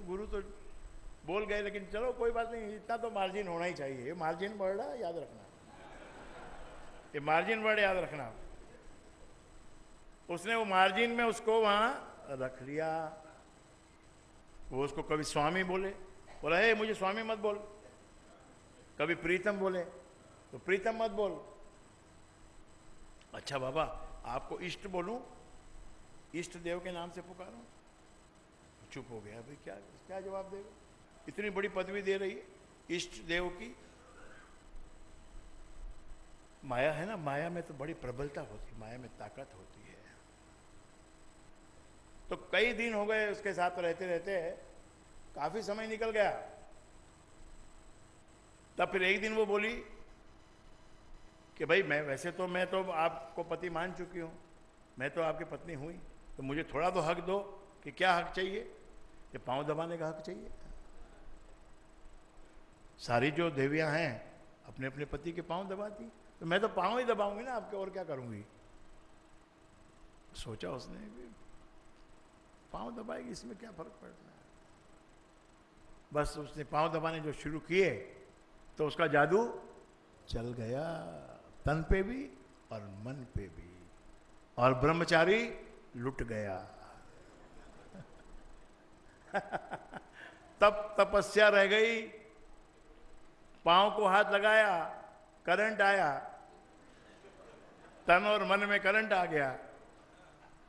गुरु तो बोल गए, लेकिन चलो कोई बात नहीं, इतना तो मार्जिन होना ही चाहिए। ये मार्जिन वर्ड याद रखना, ये मार्जिन वर्ड याद रखना। उसने वो मार्जिन में उसको वहां रख लिया। वो उसको कभी स्वामी बोले, बोला हे मुझे स्वामी मत बोल। कभी प्रीतम बोले तो प्रीतम मत बोल। अच्छा बाबा आपको इष्ट बोलूं, इष्ट देव के नाम से पुकारूं? चुप हो गया। भाई क्या क्या जवाब देगा? इतनी बड़ी पदवी दे रही है इष्ट देव की। माया है ना, माया में तो बड़ी प्रबलता होती है, माया में ताकत होती है। तो कई दिन हो गए उसके साथ रहते रहते, काफी समय निकल गया। तब फिर एक दिन वो बोली कि भाई मैं तो आपको पति मान चुकी हूं, मैं तो आपकी पत्नी हुई, तो मुझे थोड़ा तो हक दो। कि क्या हक चाहिए? कि पांव दबाने का हक चाहिए। सारी जो देवियां हैं अपने अपने पति के पांव दबाती, तो मैं तो पांव ही दबाऊंगी ना आपके, और क्या करूंगी। सोचा उसने पांव दबाएगी, इसमें क्या फर्क पड़ता है। बस उसने पांव दबाने जो शुरू किए तो उसका जादू चल गया, तन पे भी और मन पे भी, और ब्रह्मचारी लुट गया। तब तपस्या रह गई। पांव को हाथ लगाया, करंट आया, तन और मन में करंट आ गया।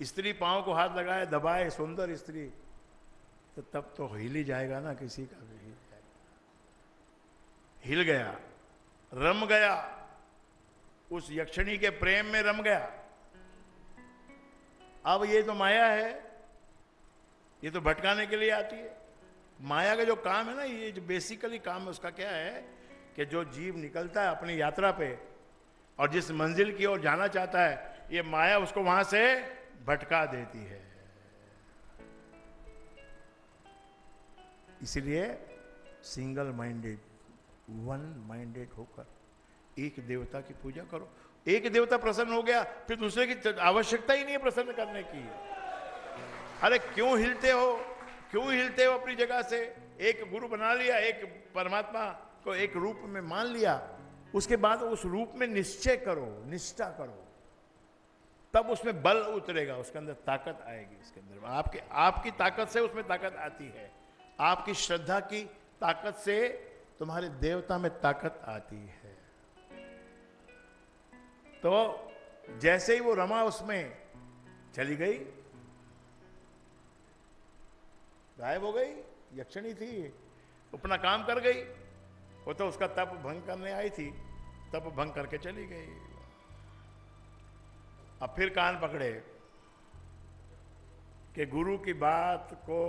स्त्री पांव को हाथ लगाए, दबाए, सुंदर स्त्री, तो तब तो हिल ही जाएगा ना, किसी का भी हिल जाएगा। हिल गया, रम गया, उस यक्षिणी के प्रेम में रम गया। अब ये तो माया है, ये तो भटकाने के लिए आती है। माया का जो काम है ना, ये जो बेसिकली काम है उसका क्या है कि जो जीव निकलता है अपनी यात्रा पे और जिस मंजिल की ओर जाना चाहता है, ये माया उसको वहां से भटका देती है। इसलिए सिंगल माइंडेड, वन माइंडेड होकर एक देवता की पूजा करो। एक देवता प्रसन्न हो गया, फिर दूसरे की आवश्यकता ही नहीं है प्रसन्न करने की। अरे क्यों हिलते हो, क्यों हिलते हो अपनी जगह से? एक गुरु बना लिया, एक परमात्मा को एक रूप में मान लिया, उसके बाद उस रूप में निश्चय करो, निष्ठा करो, तब उसमें बल उतरेगा, उसके अंदर ताकत आएगी। इसके अंदर आपकी ताकत से उसमें ताकत आती है, आपकी श्रद्धा की ताकत से तुम्हारे देवता में ताकत आती है। तो जैसे ही वो रमा उसमें चली गई, गायब हो गई। यक्षिणी थी, अपना काम कर गई। वो तो उसका तप भंग करने आई थी, तप भंग करके चली गई। अब फिर कान पकड़े कि गुरु की बात को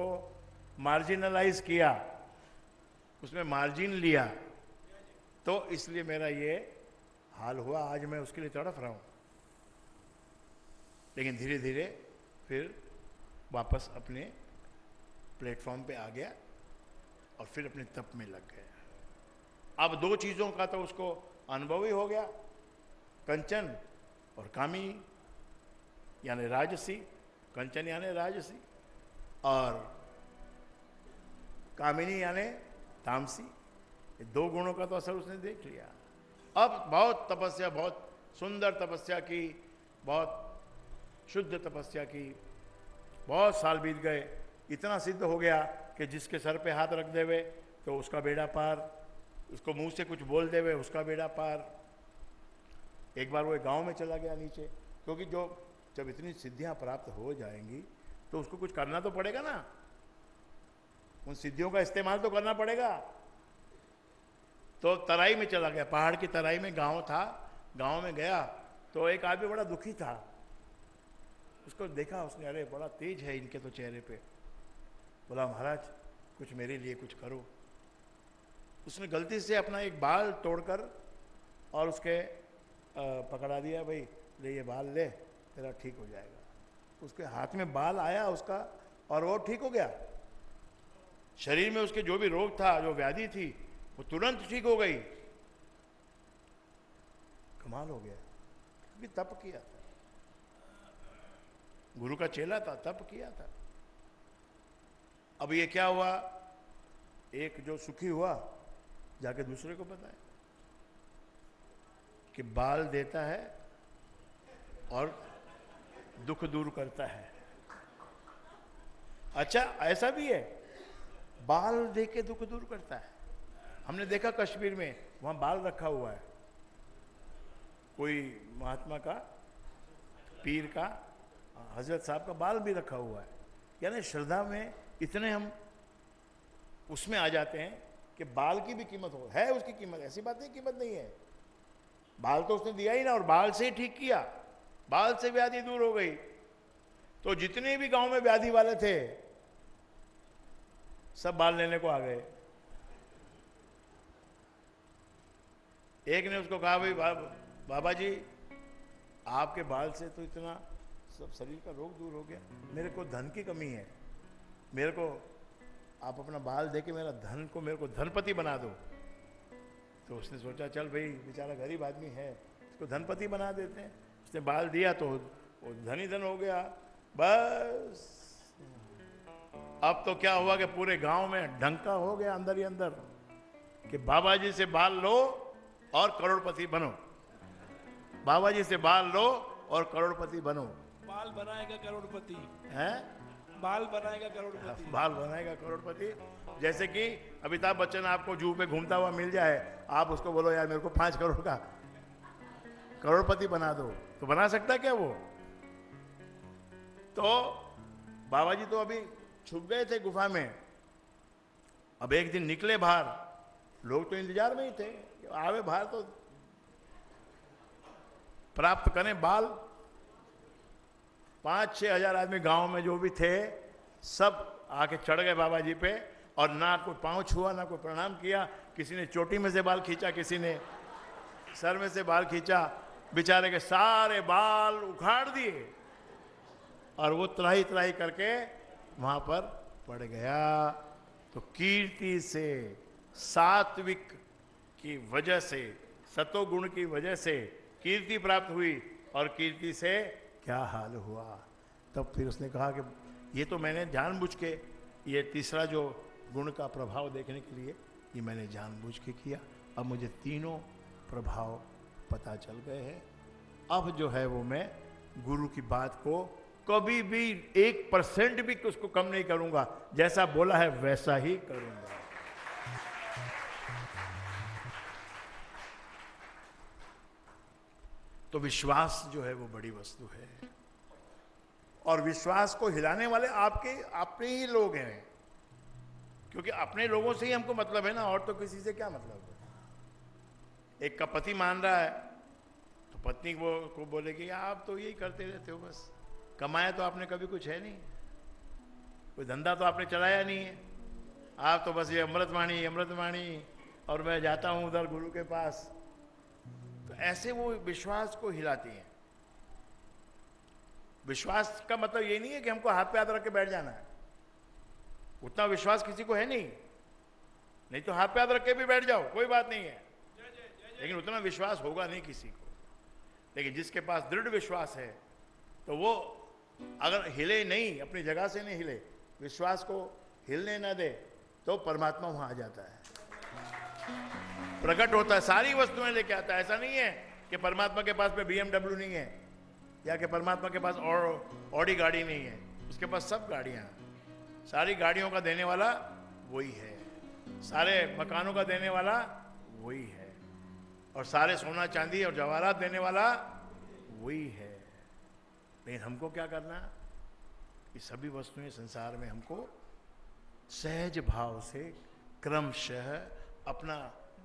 मार्जिनलाइज किया, उसमें मार्जिन लिया, तो इसलिए मेरा ये हाल हुआ। आज मैं उसके लिए तड़फ रहा हूं। लेकिन धीरे धीरे फिर वापस अपने प्लेटफॉर्म पे आ गया और फिर अपने तप में लग गया। अब दो चीजों का तो उसको अनुभव ही हो गया, कंचन और कामी यानी राजसी। कंचन यानी राजसी और कामिनी यानी तामसी। ये दो गुणों का तो असर उसने देख लिया। अब बहुत तपस्या, बहुत सुंदर तपस्या की, बहुत शुद्ध तपस्या की, बहुत साल बीत गए। इतना सिद्ध हो गया कि जिसके सर पे हाथ रख देवे तो उसका बेड़ा पार, उसको मुंह से कुछ बोल देवे उसका बेड़ा पार। एक बार वो गांव में चला गया नीचे, क्योंकि जब इतनी सिद्धियां प्राप्त हो जाएंगी तो उसको कुछ करना तो पड़ेगा ना, उन सिद्धियों का इस्तेमाल तो करना पड़ेगा। तो तराई में चला गया, पहाड़ की तराई में गांव था। गांव में गया तो एक आदमी बड़ा दुखी था। उसको देखा उसने, अरे बड़ा तेज है इनके तो चेहरे पे। बोला महाराज कुछ मेरे लिए कुछ करो। उसने गलती से अपना एक बाल तोड़कर और उसके पकड़ा दिया, भाई ले ये बाल ले, तेरा ठीक हो जाएगा। उसके हाथ में बाल आया उसका और वो ठीक हो गया। शरीर में उसके जो भी रोग था, जो व्याधि थी, वो तुरंत ठीक हो गई। कमाल हो गया, क्योंकि तप किया था, गुरु का चेला था, तप किया था। अब ये क्या हुआ, एक जो सुखी हुआ जाके दूसरे को बताए कि बाल देता है और दुख दूर करता है। अच्छा, ऐसा भी है, बाल दे के दुख दूर करता है। हमने देखा कश्मीर में, वहां बाल रखा हुआ है, कोई महात्मा का, पीर का, हजरत साहब का बाल भी रखा हुआ है। यानी श्रद्धा में इतने हम उसमें आ जाते हैं कि बाल की भी कीमत हो, है उसकी कीमत, ऐसी बात नहीं कीमत नहीं है। बाल तो उसने दिया ही ना, और बाल से ही ठीक किया, बाल से व्याधि दूर हो गई। तो जितने भी गांव में व्याधि वाले थे सब बाल लेने को आ गए। एक ने उसको कहा, भाई बाबा जी आपके बाल से तो इतना सब शरीर का रोग दूर हो गया, मेरे को धन की कमी है, मेरे को आप अपना बाल दे के मेरा धन को, मेरे को धनपति बना दो। तो उसने सोचा चल भाई बेचारा गरीब आदमी है, इसको धनपति बना देते हैं। उसने बाल दिया तो वो धन ही धन हो गया। बस अब तो क्या हुआ कि पूरे गांव में डंका हो गया अंदर ही अंदर कि बाबा जी से बाल लो और करोड़पति बनो, बाबा जी से बाल लो और करोड़पति बनो। बाल बनाएगा करोड़पति है, बाल बनाएगा करोड़पति, बाल बनाएगा करोड़पति। जैसे कि अमिताभ बच्चन आपको जू पे घूमता हुआ मिल जाए, आप उसको बोलो यार मेरे को 5 करोड़ का करोड़पति बना दो, तो बना सकता क्या वो? तो बाबा जी तो अभी छुप गए थे गुफा में। अब एक दिन निकले बाहर, लोग तो इंतजार में ही थे, आवे बाहर तो प्राप्त करें बाल। 5-6 हजार आदमी गांव में जो भी थे सब आके चढ़ गए बाबा जी पे, और ना कोई पांव छुआ ना कोई प्रणाम किया। किसी ने चोटी में से बाल खींचा, किसी ने सर में से बाल खींचा, बेचारे के सारे बाल उखाड़ दिए और वो त्राही त्राही करके वहां पर पड़ गया। तो कीर्ति से, सात्विक की वजह से, सतोगुण की वजह से कीर्ति प्राप्त हुई, और कीर्ति से क्या हाल हुआ। तब फिर उसने कहा कि ये तो मैंने जानबूझ के, ये तीसरा जो गुण का प्रभाव देखने के लिए ये मैंने जानबूझ के किया। अब मुझे तीनों प्रभाव पता चल गए हैं। अब जो है वो मैं गुरु की बात को कभी भी 1% भी उसको कम नहीं करूंगा, जैसा बोला है वैसा ही करूंगा। तो विश्वास जो है वो बड़ी वस्तु है, और विश्वास को हिलाने वाले आपके अपने ही लोग हैं, क्योंकि अपने लोगों से ही हमको मतलब है ना, और तो किसी से क्या मतलब है। एक का पति मान रहा है तो पत्नी को बोलेगी आप तो यही करते रहते हो, बस कमाया तो आपने कभी कुछ है नहीं, कोई धंधा तो आपने चलाया नहीं है, आप तो बस ये अमृतवाणी अमृतवाणी, और मैं जाता हूं उधर गुरु के पास। तो ऐसे वो विश्वास को हिलाती हैं। विश्वास का मतलब ये नहीं है कि हमको हाथ पे हाथ रख के बैठ जाना है, उतना विश्वास किसी को है नहीं, नहीं तो हाथ पे हाथ रख के भी बैठ जाओ कोई बात नहीं है, लेकिन उतना विश्वास होगा नहीं किसी को। लेकिन जिसके पास दृढ़ विश्वास है तो वो अगर हिले नहीं, अपनी जगह से नहीं हिले, विश्वास को हिलने ना दे, तो परमात्मा वहां आ जाता है, प्रकट होता है, सारी वस्तुएं लेके आता है। ऐसा नहीं है कि परमात्मा के पास में BMW नहीं है, या कि परमात्मा के पास और ऑडी गाड़ी नहीं है, उसके पास सब गाड़ियां, सारी गाड़ियों का देने वाला वही है, सारे मकानों का देने वाला वही है, और सारे सोना चांदी और जवाहरात देने वाला वही है। लेकिन हमको क्या करना, ये सभी वस्तुएं संसार में हमको सहज भाव से क्रमशः अपना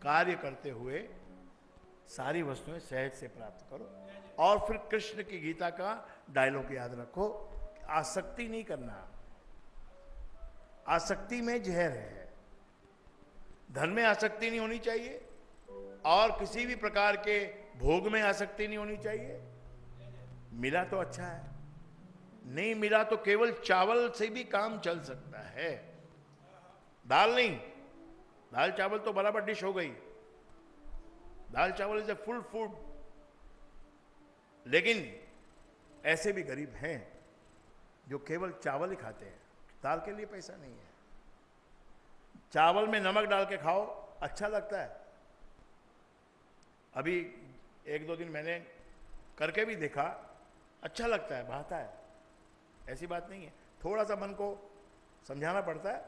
कार्य करते हुए सारी वस्तुएं सहज से प्राप्त करो। और फिर कृष्ण की गीता का डायलॉग याद रखो, आसक्ति नहीं करना, आसक्ति में जहर है। धन में आसक्ति नहीं होनी चाहिए, और किसी भी प्रकार के भोग में आसक्ति नहीं होनी चाहिए। मिला तो अच्छा है, नहीं मिला तो केवल चावल से भी काम चल सकता है, दाल नहीं, दाल चावल तो बराबर डिश हो गई, दाल चावल इज ए फुल फूड। लेकिन ऐसे भी गरीब हैं जो केवल चावल ही खाते हैं, दाल के लिए पैसा नहीं है। चावल में नमक डाल के खाओ, अच्छा लगता है। अभी 1-2 दिन मैंने करके भी देखा, अच्छा लगता है, भाता है, ऐसी बात नहीं है। थोड़ा सा मन को समझाना पड़ता है,